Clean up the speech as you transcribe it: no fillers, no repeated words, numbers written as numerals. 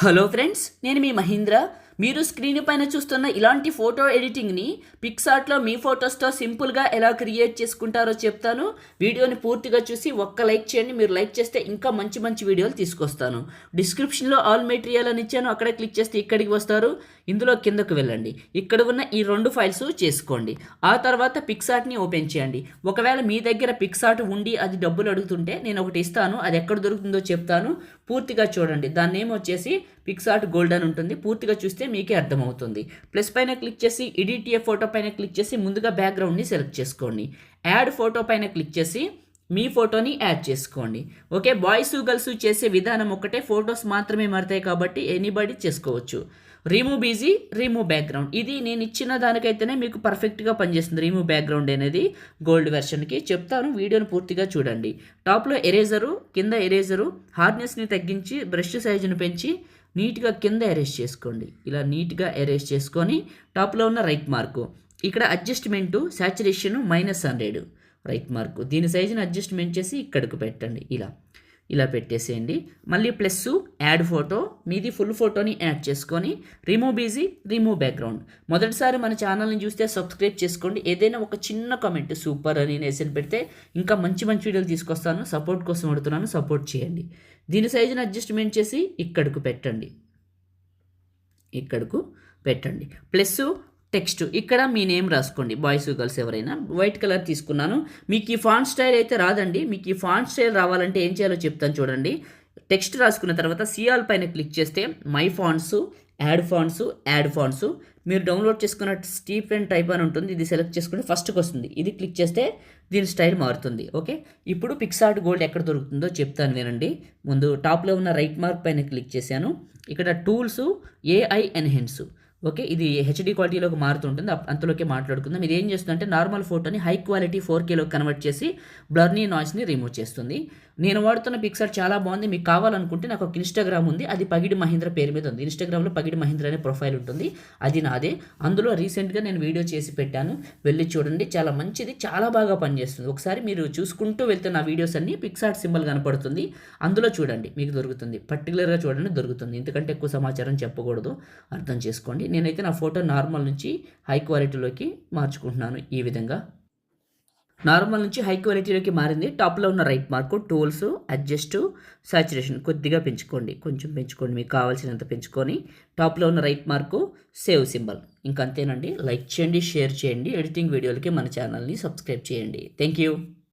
Hello friends, నేను మీ మహీంద్ర. మీరు screen పైన చూస్తున్న ఇలాంటి ఫోటో ఎడిటింగ్ని పిక్సార్ట్లో మీ ఫొటోస్తో సింపుల్గా ఎలా క్రియేట్ చేసుకుంటారో చెప్తాను. వీడియోని పూర్తిగా చూసి ఒక్క లైక్ చేయండి. మీరు లైక్ చేస్తే ఇంకా మంచి మంచి వీడియోలు తీసుకొస్తాను. డిస్క్రిప్షన్లో ఆల్ మెటీరియల్ అని ఇచ్చాను, అక్కడే క్లిక్ చేస్తే ఇక్కడికి వస్తారు. ఇందులో కిందకు వెళ్ళండి, ఇక్కడ ఉన్న ఈ 2 ఫైల్స్ చేసుకోండి. ఆ తర్వాత పిక్సార్ట్ని ఓపెన్ చేయండి. ఒకవేళ మీ దగ్గర పిక్సార్ట్ ఉండి అది డబ్బులు అడుగుతుంటే నేను ఒకటి ఇస్తాను, అది ఎక్కడ దొరుకుతుందో చెప్తాను. పూర్తిగా చూడండి. దాని నేమ్ వచ్చేసి పిక్సార్ట్ గోల్డ్ అని ఉంటుంది. పూర్తిగా చూస్తే మీకే అర్థమవుతుంది. ప్లస్ పైన క్లిక్ చేసి ఎడిట్ ఏ ఫోటో పైన క్లిక్ చేసి ముందుగా బ్యాక్గ్రౌండ్ని సెలెక్ట్ చేసుకోండి. యాడ్ ఫోటో పైన క్లిక్ చేసి మీ ఫోటోని యాడ్ చేసుకోండి. ఓకే, బాయ్స్ గర్ల్స్ చేసే విధానం ఒకటే, ఫొటోస్ మాత్రమే మారుతాయి కాబట్టి ఎనీబడి చేసుకోవచ్చు. రిమూవ్ ఈజీ, రిమూవ్ బ్యాక్గ్రౌండ్, ఇది నేను ఇచ్చిన దానికైతేనే మీకు పర్ఫెక్ట్గా పనిచేస్తుంది. రిమూవ్ బ్యాక్గ్రౌండ్ అనేది గోల్డ్ వెర్షన్కి చెప్తాను, వీడియోని పూర్తిగా చూడండి. టాప్లో ఎరేజరు, కింద ఎరేజరు, హార్డ్నెస్ని తగ్గించి బ్రష్ సైజుని పెంచి నీట్గా కింద ఎరేజ్ చేసుకోండి. ఇలా నీట్గా ఎరేజ్ చేసుకొని టాప్లో ఉన్న రైట్ మార్కు, ఇక్కడ అడ్జస్ట్మెంటు సాచురేషన్ -100 రైట్ మార్కు, దీని సైజుని అడ్జస్ట్మెంట్ చేసి ఇక్కడికి పెట్టండి. ఇలా పెట్టేసేయండి. మళ్ళీ ప్లస్ యాడ్ ఫోటో, మీది ఫుల్ ఫోటోని యాడ్ చేసుకొని రిమూవ్ ఈజీ, రిమూవ్ బ్యాక్గ్రౌండ్. మొదటిసారి మన ఛానల్ని చూస్తే సబ్స్క్రైబ్ చేసుకోండి. ఏదైనా ఒక చిన్న కామెంట్ సూపర్ అని వేసి పెడితే ఇంకా మంచి మంచి వీడియోలు తీసుకొస్తాను. సపోర్ట్ కోసం అడుగుతున్నాను, సపోర్ట్ చేయండి. దీని సైజుని అడ్జస్ట్మెంట్ చేసి ఇక్కడకు పెట్టండి. ప్లస్ టెక్స్ట్, ఇక్కడ మీ నేమ్ రాసుకోండి. బాయ్స్ గర్ల్స్ ఎవరైనా. వైట్ కలర్ తీసుకున్నాను. మీకు ఈ ఫాంట్ స్టైల్ అయితే రాదండి. మీకు ఈ ఫాంట్ స్టైల్ రావాలంటే ఏం చేయాలో చెప్తాను చూడండి. టెక్స్ట్ రాసుకున్న తర్వాత సిఆల్ పైన క్లిక్ చేస్తే మై ఫాంట్స్, యాడ్ ఫాంట్స్, మీరు డౌన్లోడ్ చేసుకున్న స్టీప్ అండ్ టైప్ అని ఉంటుంది. ఇది సెలెక్ట్ చేసుకుంటే ఫస్ట్కి వస్తుంది. ఇది క్లిక్ చేస్తే దీని స్టైల్ మారుతుంది. ఓకే, ఇప్పుడు పిక్సార్ట్ గోల్డ్ ఎక్కడ దొరుకుతుందో చెప్తాను వినండి. ముందు టాప్లో ఉన్న రైట్ మార్క్ పైన క్లిక్ చేశాను. ఇక్కడ టూల్స్, ఏఐ ఎన్హాన్స్. ఓకే, ఇది హెచ్డి క్వాలిటీలోకి మారుతుంటుంది, అంతలోకి మాట్లాడుకుందాం. ఇది ఏం చేస్తుందంటే నార్మల్ ఫోటోని హై క్వాలిటీ 4Kలోకి కన్వర్ట్ చేసి బ్లర్నీ నాయిస్ని రిమూవ్ చేస్తుంది. నేను వాడుతున్న పిక్సార్ట్ చాలా బాగుంది. మీకు కావాలనుకుంటే నాకు ఒక ఇన్స్టాగ్రామ్ ఉంది, అది పగిడి మహీంద్ర పేరు మీద ఉంది. ఇన్స్టాగ్రామ్లో పగిడి మహీంద్ర అనే ప్రొఫైల్ ఉంటుంది, అది నాదే. అందులో రీసెంట్గా నేను వీడియో చేసి పెట్టాను, వెళ్ళి చూడండి. చాలా మంచిది, చాలా బాగా పనిచేస్తుంది. ఒకసారి మీరు చూసుకుంటూ వెళ్తే నా వీడియోస్ అన్ని పిక్సార్ట్ సింబల్ కనపడుతుంది, అందులో చూడండి, మీకు దొరుకుతుంది. పర్టికులర్గా చూడండి, దొరుకుతుంది. ఇంతకంటే ఎక్కువ సమాచారం చెప్పకూడదు, అర్థం చేసుకోండి. నేనైతే నా ఫోటో నార్మల్ నుంచి హై క్వాలిటీలోకి మార్చుకుంటున్నాను. ఈ విధంగా నార్మల్ నుంచి హై క్వాలిటీలోకి మారింది. టాప్లో ఉన్న right mark, tools, adjust, saturation కొద్దిగా పెంచుకోండి, కొంచెం పెంచుకోండి, మీకు కావాల్సినంత పెంచుకొని టాప్లో ఉన్న రైట్ మార్కు, సేవ్ సింబల్. ఇంకంతేనండి. లైక్ చేయండి, షేర్ చేయండి. ఎడిటింగ్ వీడియోలకి మన ఛానల్ని సబ్స్క్రైబ్ చేయండి. Thank you.